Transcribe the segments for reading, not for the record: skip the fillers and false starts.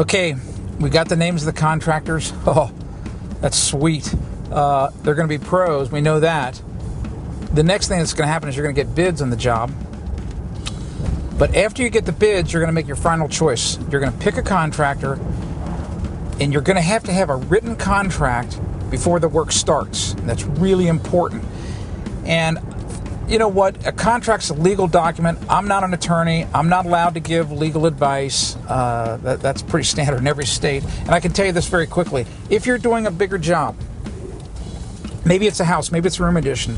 Okay, we got the names of the contractors. Oh, that's sweet. They're going to be pros. We know that. The next thing that's going to happen is you're going to get bids on the job. But after you get the bids, you're going to make your final choice. You're going to pick a contractor, and you're going to have a written contract before the work starts. That's really important. And you know what? A contract's a legal document. I'm not an attorney. I'm not allowed to give legal advice. That's pretty standard in every state. And I can tell you this very quickly. If you're doing a bigger job, maybe it's a house, maybe it's a room addition,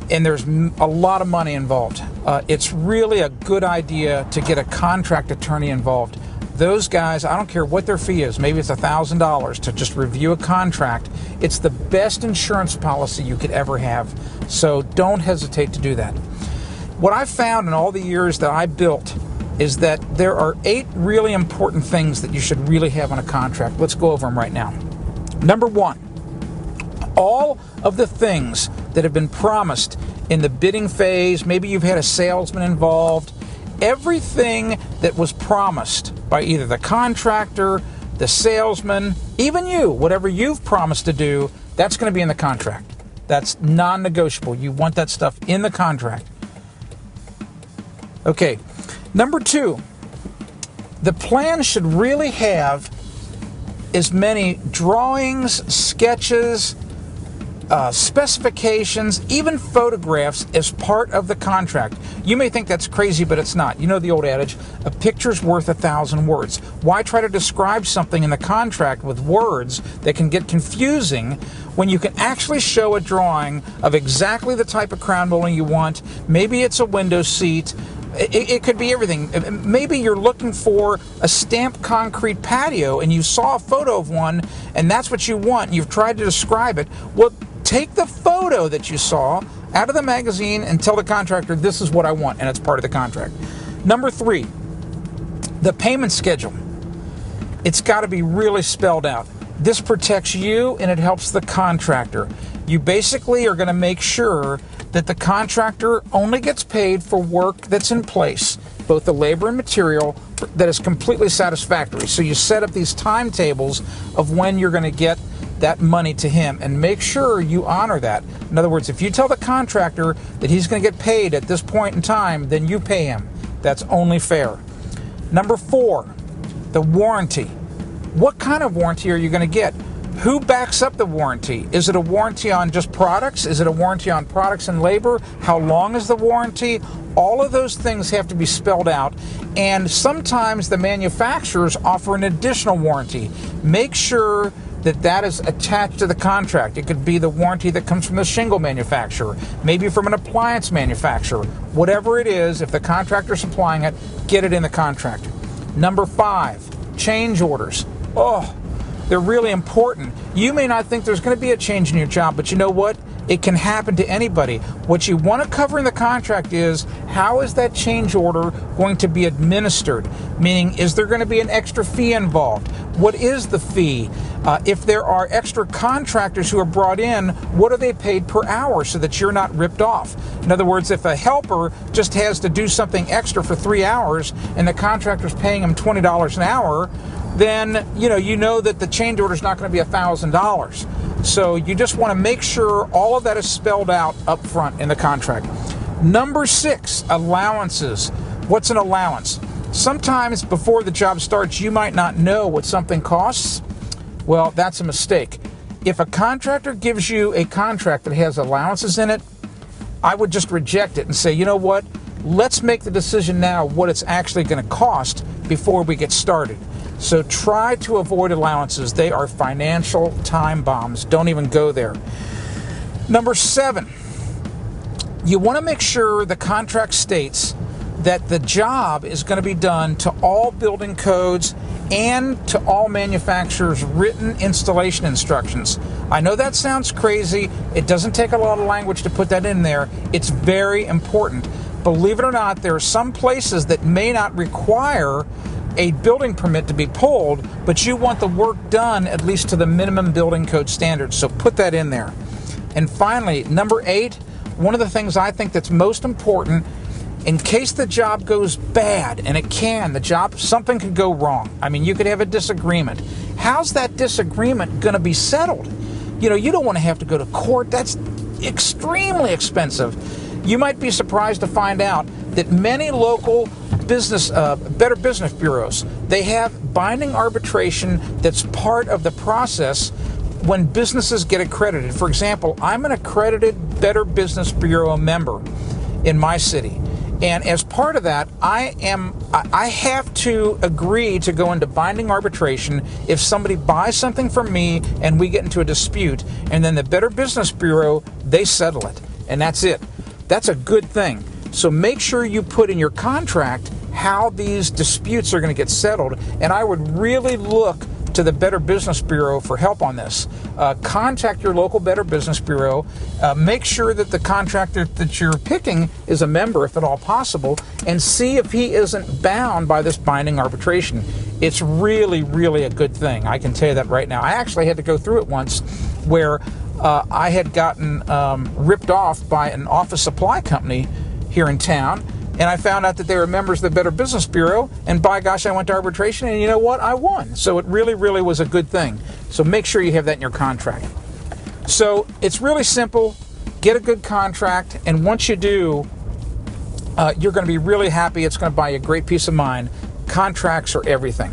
and there's a lot of money involved, it's really a good idea to get a contract attorney involved. Those guys, I don't care what their fee is, maybe it's $1,000 to just review a contract. It's the best insurance policy you could ever have. So don't hesitate to do that. What I've found in all the years that I built is that there are 8 really important things that you should really have on a contract. Let's go over them right now. Number 1, all of the things that have been promised in the bidding phase, maybe you've had a salesman involved, everything that was promised by either the contractor, the salesman, even you, whatever you've promised to do, that's going to be in the contract. That's non-negotiable. You want that stuff in the contract. Okay. Number 2, the plan should really have as many drawings, sketches, specifications, even photographs as part of the contract. You may think that's crazy, but it's not. You know the old adage, a picture's worth 1,000 words. Why try to describe something in the contract with words that can get confusing when you can actually show a drawing of exactly the type of crown molding you want? Maybe it's a window seat. It could be everything. Maybe you're looking for a stamped concrete patio and you saw a photo of one and that's what you want and you've tried to describe it. Well, take the photo that you saw out of the magazine and tell the contractor, this is what I want, and it's part of the contract. Number 3, the payment schedule. It's got to be really spelled out. This protects you and it helps the contractor. You basically are going to make sure that the contractor only gets paid for work that's in place, both the labor and material, that is completely satisfactory. So you set up these timetables of when you're going to get that money to him and make sure you honor that. In other words, if you tell the contractor that he's going to get paid at this point in time, then you pay him. That's only fair. Number 4, the warranty. What kind of warranty are you going to get? Who backs up the warranty? Is it a warranty on just products? Is it a warranty on products and labor? How long is the warranty? All of those things have to be spelled out. And sometimes the manufacturers offer an additional warranty. Make sure that is attached to the contract. It could be the warranty that comes from the shingle manufacturer, maybe from an appliance manufacturer. Whatever it is, if the contractor is supplying it, get it in the contract. Number 5, change orders. Oh, they're really important. You may not think there's going to be a change in your job, but you know what? It can happen to anybody. What you want to cover in the contract is, how is that change order going to be administered? Meaning, is there going to be an extra fee involved? What is the fee? If there are extra contractors who are brought in, what are they paid per hour so that you're not ripped off? In other words, if a helper just has to do something extra for 3 hours and the contractor's paying him $20 an hour, then you know that the change order is not going to be $1,000. So you just want to make sure all of that is spelled out up front in the contract. Number 6, allowances. What's an allowance? Sometimes before the job starts, you might not know what something costs. Well, that's a mistake. If a contractor gives you a contract that has allowances in it, I would just reject it and say, you know what? Let's make the decision now what it's actually going to cost before we get started. So try to avoid allowances. They are financial time bombs. Don't even go there. Number 7, you want to make sure the contract states that the job is going to be done to all building codes and to all manufacturers' written installation instructions. I know that sounds crazy. It doesn't take a lot of language to put that in there. It's very important. Believe it or not, there are some places that may not require a building permit to be pulled, but you want the work done at least to the minimum building code standards, so put that in there. And finally, number 8, one of the things I think that's most important in case the job goes bad, and something could go wrong. I mean, you could have a disagreement. How's that disagreement going to be settled? You don't want to have to go to court. That's extremely expensive. You might be surprised to find out that many local Better Business Bureaus, they have binding arbitration that's part of the process when businesses get accredited. For example, I'm an accredited Better Business Bureau member in my city. And as part of that, I have to agree to go into binding arbitration if somebody buys something from me and we get into a dispute, and then the Better Business Bureau, they settle it. And that's it. That's a good thing. So make sure you put in your contract how these disputes are going to get settled. And I would really look to the Better Business Bureau for help on this. Contact your local Better Business Bureau. Make sure that the contractor that you're picking is a member, if at all possible, and see if he isn't bound by this binding arbitration. It's really, really a good thing. I can tell you that right now. I actually had to go through it once where I had gotten ripped off by an office supply company here in town, and I found out that they were members of the Better Business Bureau, and by gosh, I went to arbitration, and you know what? I won. So it really, really was a good thing. So make sure you have that in your contract. So it's really simple. Get a good contract, and once you do, you're going to be really happy. It's going to buy you a great peace of mind. Contracts are everything.